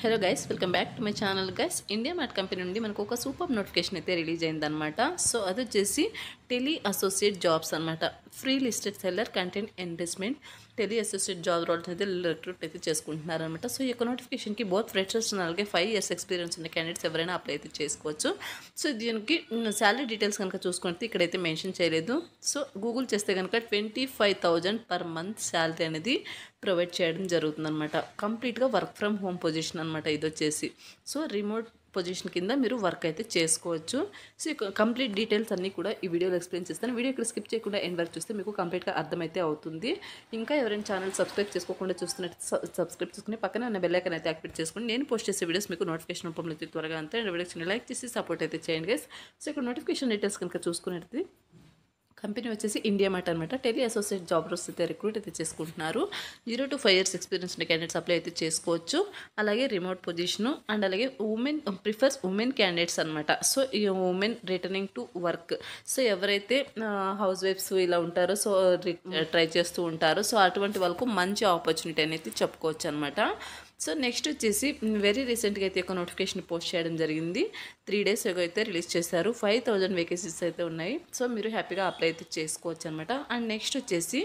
Hello guys, welcome back to my channel guys. IndiaMART company నుండి మనకు ఒక super notification అయితే release అయిందనమాట. సో అది వచ్చేసి టెలి అసోసియేట్ జాబ్స్ అనమాట. Free listed seller content engagement tele associate job roles అయితే రిక్రూట్ అయితే చేసుకుంటున్నారనమాట. సో ఈ యొక్క నోటిఫికేషన్కి బోత్ ఫ్రెషర్స్ అలాగే 5 years ఎక్స్పీరియన్స్ ఉన్న క్యాండిడేట్స్ ఎవరైనా అప్లై అయితే చేసుకోవచ్చు. సో దీనికి శాలరీ డీటెయిల్స్ కనుక చూసుకుంటే ఇక్కడైతే మెన్షన్ చేయలేదు. సో గూగుల్ చేస్తే కనుక 25,000 per month శాలరీ అనేది ప్రొవైడ్ చేయడం జరుగుతుందన్నమాట. కంప్లీట్గా వర్క్ ఫ్రమ్ హోమ్ పొజిషన్ అనమాట ఇది వచ్చేసి. సో రిమోట్ పొజిషన్ కింద మీరు వర్క్ అయితే చేసుకోవచ్చు. సో కంప్లీట్ డీటెయిల్స్ అన్నీ కూడా ఈ వీడియోలో ఎక్స్ప్లెయిన్ చేస్తాను. వీడియో ఇక్కడ స్కిప్ చేయకుండా ఎండ్ వరకు చూస్తే మీకు కంప్లీట్గా అర్థమైతే అవుతుంది. ఇంకా ఎవరైనా ఛానల్ సబ్స్క్రైబ్ చేసుకోకుండా చూస్తున్నట్టు సబ్స్క్రైబ్ చేసుకుని పక్కన ఉన్న బెల్ ఐకాన్ అయితే యాక్టివేట్ చేసుకుని నేను పోస్ట్ చేసే వీడియోస్ మీకు నోటిఫికేషన్ రూపంలో అయితే త్వరగా అంతే వీడియోస్ని లైక్ చేసి సపోర్ట్ అయితే చేయండి గైస్. సో ఇక్కడ నోటిఫికేషన్ డీటెయిల్స్ కనుక చూసుకున్నట్టు కంపెనీ వచ్చేసి ఇండియా మ్యాట్ అనమాట. టెలి అసోసియేట్ జాబ్ రోల్స్ అయితే రిక్రూట్ అయితే చేసుకుంటున్నారు. 0 to 5 years ఎక్స్పీరియన్స్ ఉన్న క్యాండిడేట్స్ అప్లై అయితే చేసుకోవచ్చు. అలాగే రిమోట్ పొజిషను అండ్ అలాగే ఉమెన్ ప్రిఫర్స్ ఉమెన్ క్యాండిడేట్స్ అనమాట. సో ఈ women returning to work. So ఎవరైతే హౌస్ వైఫ్స్ ఇలా ఉంటారో సో ట్రై చేస్తూ ఉంటారో సో అటువంటి వాళ్ళకు మంచి ఆపర్చునిటీ అనేది చెప్పుకోవచ్చు అనమాట. సో నెక్స్ట్ వచ్చేసి వెరీ రీసెంట్గా అయితే ఒక నోటిఫికేషన్ పోస్ట్ చేయడం జరిగింది. 3 days ago అయితే రిలీజ్ చేశారు. 5,000 వేకెన్సీస్ అయితే ఉన్నాయి. సో మీరు హ్యాపీగా అప్లై అయితే చేసుకోవచ్చు అనమాట. అండ్ నెక్స్ట్ వచ్చేసి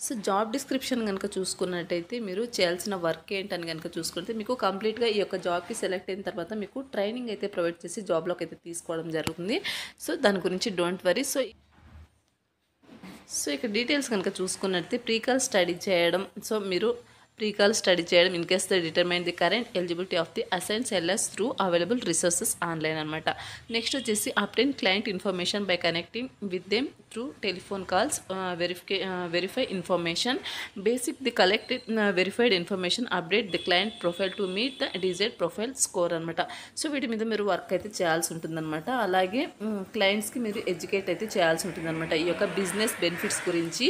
సో జాబ్ డిస్క్రిప్షన్ కనుక చూసుకున్నట్టయితే మీరు చేయాల్సిన వర్క్ ఏంటని కనుక చూసుకుంటే మీకు కంప్లీట్గా ఈ యొక్క జాబ్కి సెలెక్ట్ అయిన తర్వాత మీకు ట్రైనింగ్ అయితే ప్రొవైడ్ చేసి జాబ్లోకి అయితే తీసుకోవడం జరుగుతుంది. సో దాని గురించి డోంట్ వరీ. సో ఇక్కడ డీటెయిల్స్ కనుక చూసుకున్నట్లయితే ప్రీకాల్ స్టడీ చేయడం. సో మీరు ప్రీకాల్ స్టడీ చేయడం in case the determine the current eligibility of the assign sellers through available resources online అనమాట. నెక్స్ట్ వచ్చేసి obtain client information by connecting with them through telephone calls verify information basic the collected verified information update the client profile to meet the desired profile score అనమాట. So వీటి మీద మీరు work అయితే చేయాల్సి ఉంటుందన్నమాట. అలాగే క్లయింట్స్కి మీరు ఎడ్యుకేట్ అయితే చేయాల్సి ఉంటుందన్నమాట. ఈ యొక్క బిజినెస్ బెనిఫిట్స్ గురించి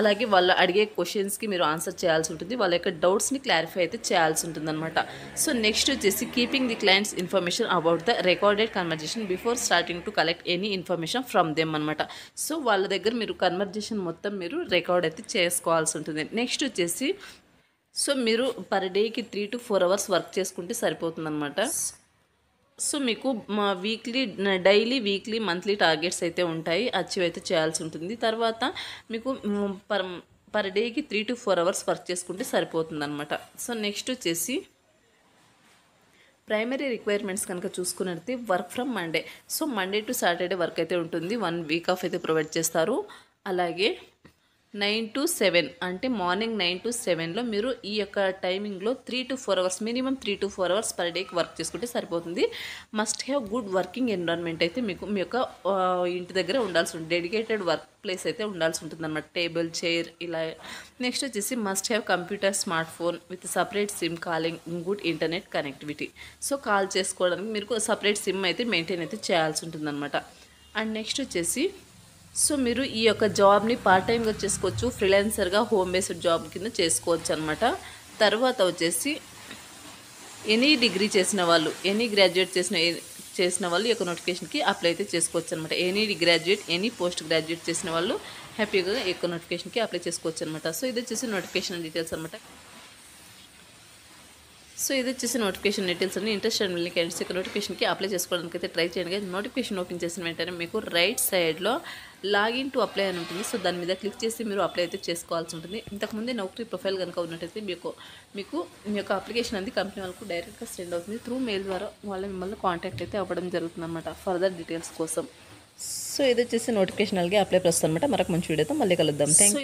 అలాగే వాళ్ళు అడిగే క్వశ్చన్స్కి మీరు ఆన్సర్ చేయాల్సి ఉంటుంది. వాళ్ళ యొక్క డౌట్స్ని క్లారిఫై అయితే చేయాల్సి ఉంటుందన్నమాట. సో నెక్స్ట్ వచ్చేసి keeping the clients information about the recorded conversation before starting to collect any information from them అనమాట. సో వాళ్ళ దగ్గర మీరు కన్వర్జేషన్ మొత్తం మీరు రికార్డ్ అయితే చేసుకోవాల్సి ఉంటుంది. నెక్స్ట్ వచ్చేసి సో మీరు పర్ డేకి 3 to 4 hours వర్క్ చేసుకుంటే సరిపోతుందన్నమాట. సో మీకు డైలీ వీక్లీ మంత్లీ టార్గెట్స్ అయితే ఉంటాయి. అచీవ్ అయితే చేయాల్సి ఉంటుంది. తర్వాత మీకు పర్ డేకి 3 to 4 hours వర్క్ చేసుకుంటే సరిపోతుందన్నమాట. సో నెక్స్ట్ వచ్చేసి ప్రైమరీ రిక్వైర్మెంట్స్ కనుక చూసుకున్నట్లయితే work from Monday. So Monday to Saturday work అయితే ఉంటుంది. 1 week ఆఫ్ అయితే ప్రొవైడ్ చేస్తారు. అలాగే 9 to 7 అంటే మార్నింగ్ 9 to 7లో మీరు ఈ యొక్క టైమింగ్లో 3 to 4 hours minimum 3 to 4 hours per డేకి వర్క్ చేసుకుంటే సరిపోతుంది. Must have good working environment అయితే మీకు మీ యొక్క ఇంటి దగ్గర ఉండాల్సి ఉంటుంది. డెడికేటెడ్ వర్క్ ప్లేస్ అయితే ఉండాల్సి ఉంటుంది అనమాట. టేబుల్ చైర్ ఇలా. నెక్స్ట్ వచ్చేసి must have computer smart phone with separate SIM calling good internet connectivity. So call చేసుకోవడానికి మీరు సపరేట్ సిమ్ అయితే మెయింటైన్ అయితే చేయాల్సి ఉంటుంది అనమాట. అండ్ నెక్స్ట్ వచ్చేసి సో మీరు ఈ యొక్క జాబ్ని పార్ట్ టైంగా చేసుకోవచ్చు, ఫ్రీలాన్సర్గా హోమ్ బేస్డ్ జాబ్ కింద చేసుకోవచ్చు అనమాట. తర్వాత వచ్చేసి ఎనీ డిగ్రీ చేసిన వాళ్ళు ఎనీ గ్రాడ్యుయేట్ చేసిన వాళ్ళు ఈ యొక్క నోటిఫికేషన్కి అప్లై అయితే చేసుకోవచ్చు అనమాట. Any graduate any post graduate చేసిన వాళ్ళు హ్యాపీగా ఈ యొక్క నోటిఫికేషన్కి అప్లై చేసుకోవచ్చు అనమాట. సో ఇది వచ్చేసి నోటిఫికేషన్ డీటెయిల్స్ అనమాట. సో ఇది వచ్చేసి నోటిఫికేషన్ డీటెయిల్స్ అన్ని ఇంట్రెస్టెడ్ మిల్లి క్యాండిడేట్స్ యొక్క నోటిఫికేషన్కి అప్లై చేసుకోవడానికి అయితే ట్రై చేయండి. నోటిఫికేషన్ ఓపెన్ చేసిన వెంటనే మీకు రైట్ సైడ్లో లాగిన్ టు అప్లై అని ఉంటుంది. సో దాని మీద క్లిక్ చేసి మీరు అప్లై అయితే చేసుకోవాల్సి ఉంటుంది. ఇంతకుముందే నౌకరీ ప్రొఫైల్ కనుక ఉన్నట్టయితే మీకు మీ యొక్క అప్లికేషన్ అనేది కంపెనీ వాళ్ళకు డైరెక్ట్గా సెండ్ అవుతుంది. త్రూ మెయిల్ ద్వారా వాళ్ళ మిమ్మల్ని కాంటాక్ట్ అయితే అవ్వడం జరుగుతుంది అనమాట ఫర్దర్ డీటెయిల్స్ కోసం. సో ఇది వచ్చేసి నోటిఫికేషన్ అలాగే అప్లై ప్రస్తుతం అనమాట. మరొక మంచి వీడియోతో మళ్ళీ కలుద్దాం. Thank you.